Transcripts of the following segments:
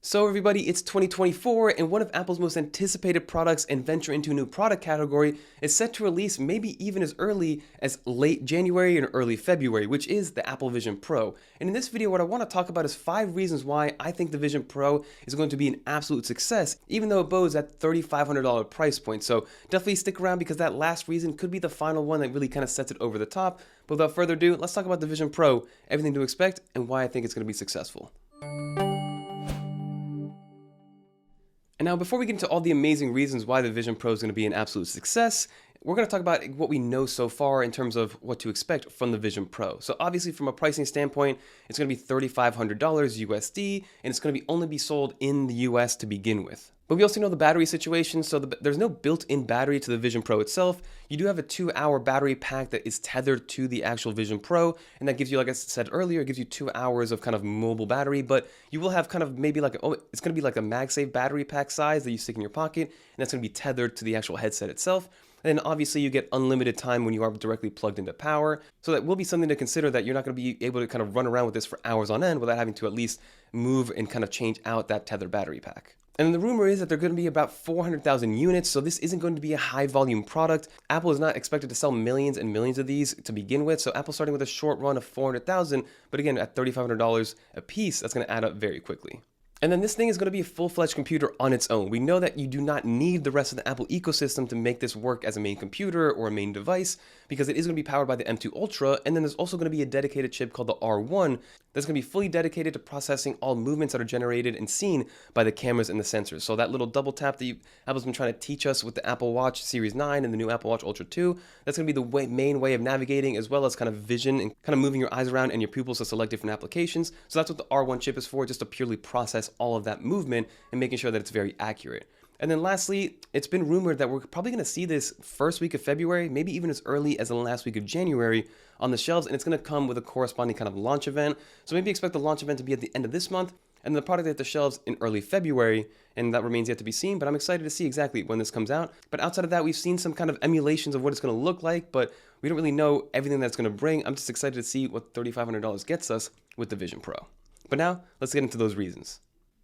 So everybody, it's 2024 and one of Apple's most anticipated products and venture into a new product category is set to release maybe even as early as late January and early February, which is the Apple Vision Pro. And in this video, what I want to talk about is 5 reasons why I think the Vision Pro is going to be an absolute success, even though it boasts at $3,500 price point. So definitely stick around because that last reason could be the final one that really kind of sets it over the top. But without further ado, let's talk about the Vision Pro, everything to expect, and why I think it's going to be successful. And now, before we get into all the amazing reasons why the Vision Pro is going to be an absolute success, we're going to talk about what we know so far in terms of what to expect from the Vision Pro. So obviously, from a pricing standpoint, it's going to be $3,500 USD, and it's going to only be sold in the US to begin with. But we also know the battery situation, so there's no built-in battery to the Vision Pro itself. You do have a 2-hour battery pack that is tethered to the actual Vision Pro, and that gives you, like I said earlier, it gives you 2 hours of kind of mobile battery, but you will have kind of maybe like, it's going to be like a MagSafe battery pack size that you stick in your pocket, and that's going to be tethered to the actual headset itself. And then obviously you get unlimited time when you are directly plugged into power. So that will be something to consider, that you're not going to be able to kind of run around with this for hours on end without having to at least move and kind of change out that tethered battery pack. And the rumor is that they're going to be about 400,000 units, so this isn't going to be a high volume product. Apple is not expected to sell millions and millions of these to begin with, so Apple's starting with a short run of 400,000, but again, at $3,500 a piece, that's going to add up very quickly. And then this thing is going to be a full-fledged computer on its own. We know that you do not need the rest of the Apple ecosystem to make this work as a main computer or a main device, because it is going to be powered by the M2 Ultra, and then there's also going to be a dedicated chip called the R1 that's going to be fully dedicated to processing all movements that are generated and seen by the cameras and the sensors. So that little double tap that Apple's been trying to teach us with the Apple Watch Series 9 and the new Apple Watch Ultra 2, that's going to be the main way of navigating, as well as kind of vision and kind of moving your eyes around and your pupils to select different applications. So that's what the R1 chip is for, just to purely process all of that movement and making sure that it's very accurate. And then lastly, it's been rumored that we're probably going to see this first week of February, maybe even as early as the last week of January on the shelves, and it's going to come with a corresponding kind of launch event. So maybe expect the launch event to be at the end of this month, and the product at the shelves in early February, and that remains yet to be seen, but I'm excited to see exactly when this comes out. But outside of that, we've seen some kind of emulations of what it's going to look like, but we don't really know everything that's going to bring. I'm just excited to see what $3,500 gets us with the Vision Pro. But now, let's get into those reasons.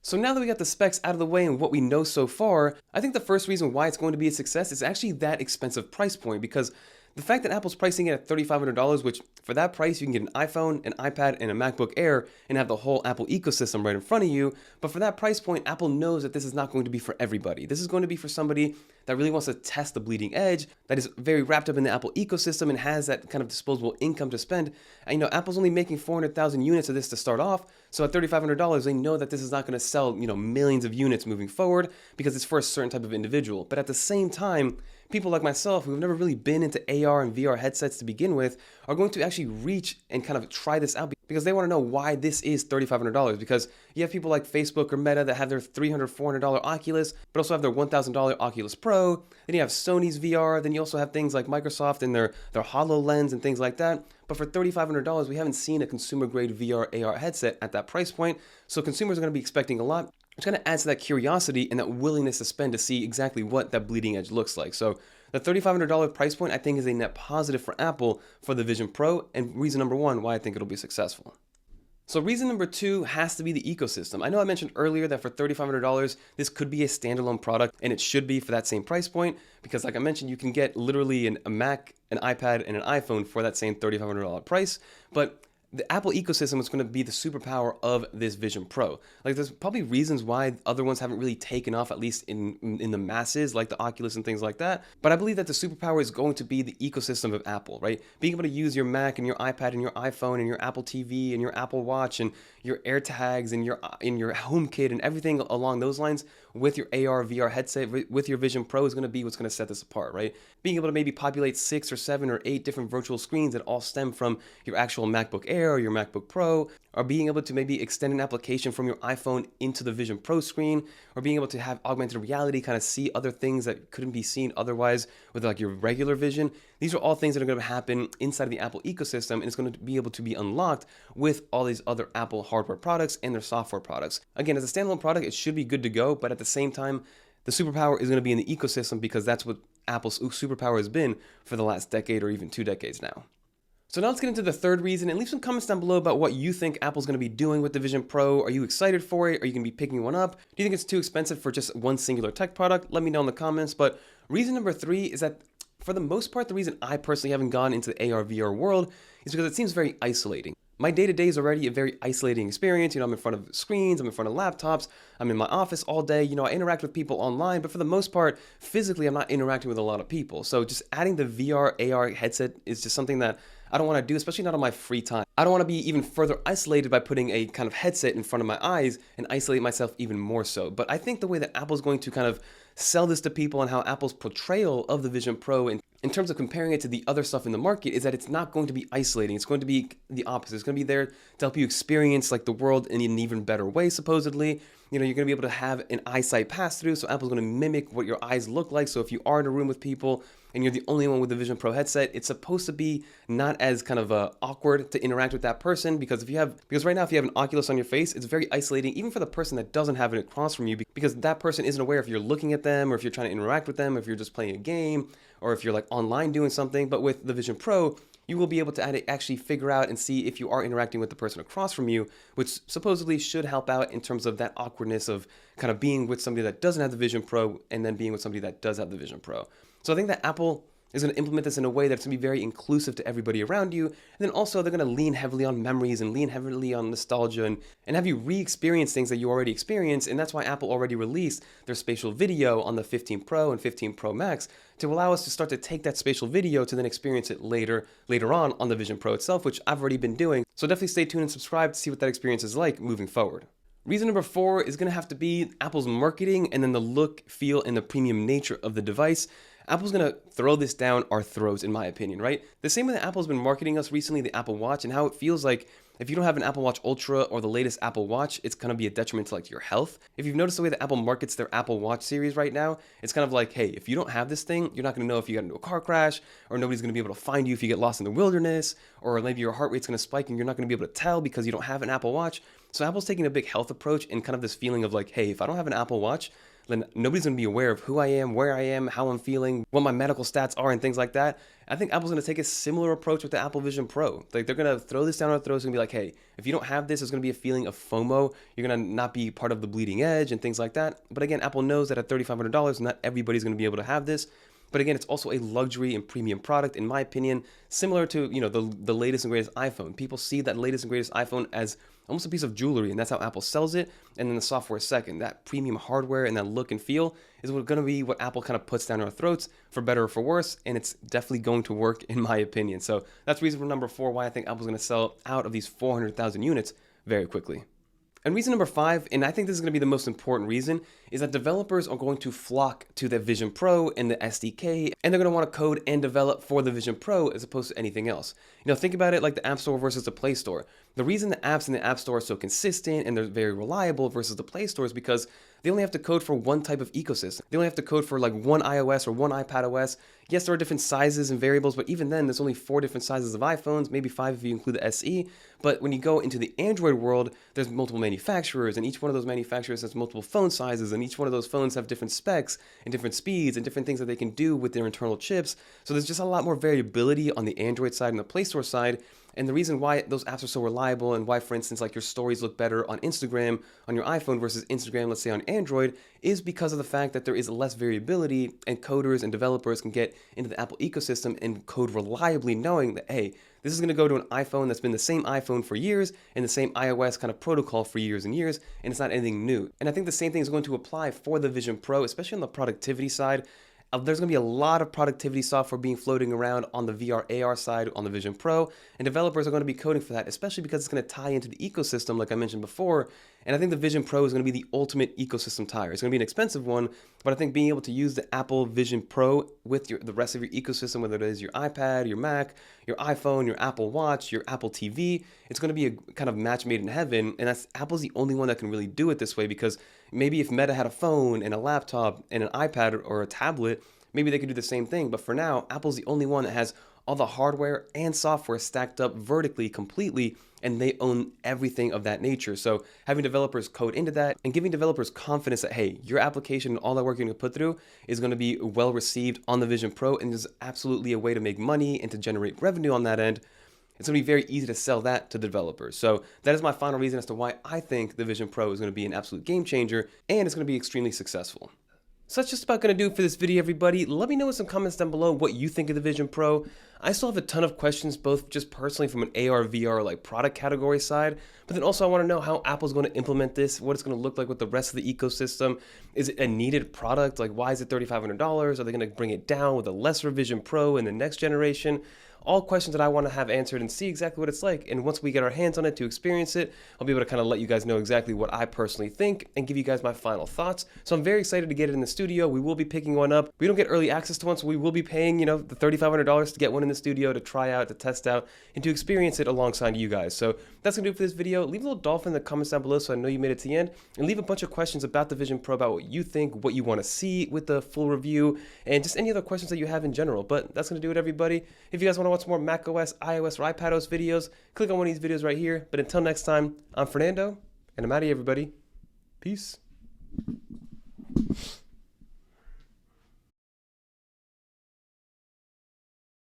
So now that we got the specs out of the way and what we know so far, I think the first reason why it's going to be a success is actually that expensive price point, because the fact that Apple's pricing it at $3,500, which for that price you can get an iPhone, an iPad, and a MacBook Air and have the whole Apple ecosystem right in front of you, but for that price point, Apple knows that this is not going to be for everybody. This is going to be for somebody that really wants to test the bleeding edge, that is very wrapped up in the Apple ecosystem and has that kind of disposable income to spend. And Apple's only making 400,000 units of this to start off, so at $3,500, they know that this is not going to sell, millions of units moving forward, because it's for a certain type of individual. But at the same time, people like myself who have never really been into AR and VR headsets to begin with are going to actually reach and kind of try this out, because they want to know why this is $3,500. Because you have people like Facebook or Meta that have their $300, $400 Oculus, but also have their $1,000 Oculus Pro. Then you have Sony's VR. Then you also have things like Microsoft and their HoloLens and things like that. But for $3,500, we haven't seen a consumer-grade VR AR headset at that price point. So consumers are going to be expecting a lot, which kind of adds to that curiosity and that willingness to spend to see exactly what that bleeding edge looks like. So the $3,500 price point, I think, is a net positive for Apple for the Vision Pro, and reason number one why I think it'll be successful. So reason number two has to be the ecosystem. I know I mentioned earlier that for $3,500, this could be a standalone product, and it should be for that same price point, because like I mentioned, you can get literally a Mac, an iPad, and an iPhone for that same $3,500 price, but the Apple ecosystem is going to be the superpower of this Vision Pro. Like, there's probably reasons why other ones haven't really taken off, at least in the masses, like the Oculus and things like that. But I believe that the superpower is going to be the ecosystem of Apple, right? Being able to use your Mac and your iPad and your iPhone and your Apple TV and your Apple Watch and your AirTags and your HomeKit and everything along those lines with your AR, VR headset, with your Vision Pro is going to be what's going to set this apart, right? Being able to maybe populate 6 or 7 or 8 different virtual screens that all stem from your actual MacBook Air or your MacBook Pro, or being able to maybe extend an application from your iPhone into the Vision Pro screen, or being able to have augmented reality, kind of see other things that couldn't be seen otherwise with like your regular vision. These are all things that are going to happen inside of the Apple ecosystem, and it's going to be able to be unlocked with all these other Apple hardware products and their software products. Again, as a standalone product, it should be good to go, but at the same time, the superpower is going to be in the ecosystem, because that's what Apple's superpower has been for the last decade or even 2 decades now. So now let's get into the third reason, and leave some comments down below about what you think Apple's going to be doing with the Vision Pro. Are you excited for it? Are you going to be picking one up? Do you think it's too expensive for just one singular tech product? Let me know in the comments. But reason number 3 is that for the most part, the reason I personally haven't gone into the AR VR world is because it seems very isolating. My day-to-day is already a very isolating experience. I'm in front of screens, I'm in front of laptops, I'm in my office all day. I interact with people online, but for the most part, physically, I'm not interacting with a lot of people. So just adding the VR, AR headset is just something that I don't want to do, especially not on my free time. I don't want to be even further isolated by putting a kind of headset in front of my eyes and isolate myself even more so. But I think the way that Apple's going to kind of sell this to people and how Apple's portrayal of the Vision Pro in terms of comparing it to the other stuff in the market is that it's not going to be isolating. It's going to be the opposite. It's going to be there to help you experience like the world in an even better way, supposedly. You're going to be able to have an eyesight pass through, so Apple's going to mimic what your eyes look like. So if you are in a room with people and you're the only one with the Vision Pro headset, it's supposed to be not as kind of awkward to interact with that person, because right now if you have an Oculus on your face, it's very isolating even for the person that doesn't have it across from you, because that person isn't aware if you're looking at them or if you're trying to interact with them, if you're just playing a game or if you're like online doing something. But with the Vision Pro, you will be able to actually figure out and see if you are interacting with the person across from you, which supposedly should help out in terms of that awkwardness of kind of being with somebody that doesn't have the Vision Pro and then being with somebody that does have the Vision Pro. So I think that Apple is going to implement this in a way that's going to be very inclusive to everybody around you. And then also they're going to lean heavily on memories and lean heavily on nostalgia and have you re-experience things that you already experienced. And that's why Apple already released their spatial video on the 15 Pro and 15 Pro Max to allow us to start to take that spatial video to then experience it later on the Vision Pro itself, which I've already been doing. So definitely stay tuned and subscribe to see what that experience is like moving forward. Reason number 4 is going to have to be Apple's marketing and then the look, feel, and the premium nature of the device. Apple's going to throw this down our throats, in my opinion, right? The same way that Apple's been marketing us recently, the Apple Watch, and how it feels like if you don't have an Apple Watch Ultra or the latest Apple Watch, it's going to be a detriment to like your health. If you've noticed the way that Apple markets their Apple Watch series right now, it's kind of like, hey, if you don't have this thing, you're not going to know if you got into a car crash, or nobody's going to be able to find you if you get lost in the wilderness, or maybe your heart rate's going to spike and you're not going to be able to tell because you don't have an Apple Watch. So Apple's taking a big health approach and kind of this feeling of like, hey, if I don't have an Apple Watch, then nobody's going to be aware of who I am, where I am, how I'm feeling, what my medical stats are, and things like that. I think Apple's going to take a similar approach with the Apple Vision Pro. Like, they're going to throw this down our throats and be like, hey, if you don't have this, there's going to be a feeling of FOMO. You're going to not be part of the bleeding edge and things like that. But again, Apple knows that at $3,500, not everybody's going to be able to have this. But again, it's also a luxury and premium product, in my opinion, similar to, the latest and greatest iPhone. People see that latest and greatest iPhone as almost a piece of jewelry, and that's how Apple sells it. And then the software second. That premium hardware and that look and feel is going to be what Apple kind of puts down our throats, for better or for worse, and it's definitely going to work, in my opinion. So that's reason for number 4 why I think Apple's going to sell out of these 400,000 units very quickly. And reason number 5, and I think this is going to be the most important reason, is that developers are going to flock to the Vision Pro and the SDK, and they're going to want to code and develop for the Vision Pro as opposed to anything else. Think about it like the App Store versus the Play Store. The reason the apps in the App Store are so consistent and they're very reliable versus the Play Store is because they only have to code for one type of ecosystem. They only have to code for like one iOS or one iPadOS. Yes, there are different sizes and variables, but even then, there's only 4 different sizes of iPhones, maybe 5 if you include the SE. But when you go into the Android world, there's multiple manufacturers, and each one of those manufacturers has multiple phone sizes, and each one of those phones have different specs and different speeds and different things that they can do with their internal chips. So there's just a lot more variability on the Android side and the Play Store side. And the reason why those apps are so reliable and why, for instance, like your stories look better on Instagram on your iPhone versus Instagram, let's say on Android, is because of the fact that there is less variability and coders and developers can get into the Apple ecosystem and code reliably knowing that, hey, this is going to go to an iPhone that's been the same iPhone for years and the same iOS kind of protocol for years and years, and it's not anything new. And I think the same thing is going to apply for the Vision Pro, especially on the productivity side. There's going to be a lot of productivity software being floating around on the VR AR side on the Vision Pro, and developers are going to be coding for that, especially because it's going to tie into the ecosystem like I mentioned before. And I think the Vision Pro is going to be the ultimate ecosystem tire. It's going to be an expensive one, but I think being able to use the Apple Vision Pro with the rest of your ecosystem, whether it is your iPad, your Mac, your iPhone, your Apple Watch, your Apple TV, it's going to be a kind of match made in heaven. And Apple's the only one that can really do it this way, because maybe if Meta had a phone and a laptop and an iPad or a tablet, maybe they could do the same thing. But for now, Apple's the only one that has all the hardware and software stacked up vertically completely, and they own everything of that nature. So having developers code into that and giving developers confidence that, hey, your application and all that work you're going to put through is going to be well received on the Vision Pro, and there's absolutely a way to make money and to generate revenue on that end. It's going to be very easy to sell that to developers. So that is my final reason as to why I think the Vision Pro is going to be an absolute game changer and it's going to be extremely successful. So that's just about going to do it for this video, everybody. Let me know in some comments down below what you think of the Vision Pro. I still have a ton of questions, both just personally from an AR, VR, like product category side, but then also I want to know how Apple's going to implement this, what it's going to look like with the rest of the ecosystem. Is it a needed product? Like, why is it $3,500? Are they going to bring it down with a lesser Vision Pro in the next generation? All questions that I want to have answered and see exactly what it's like. And once we get our hands on it to experience it, I'll be able to kind of let you guys know exactly what I personally think and give you guys my final thoughts. So I'm very excited to get it in the studio. We will be picking one up. We don't get early access to one, so we will be paying, the $3,500 to get one in the studio to try out, to test out, and to experience it alongside you guys. So that's going to do it for this video. Leave a little dolphin in the comments down below so I know you made it to the end. And leave a bunch of questions about the Vision Pro, about what you think, what you want to see with the full review, and just any other questions that you have in general. But that's going to do it, everybody. If you guys want to watch more macOS, iOS, or iPadOS videos, click on one of these videos right here. But until next time, I'm Fernando, and I'm out of here, everybody. Peace.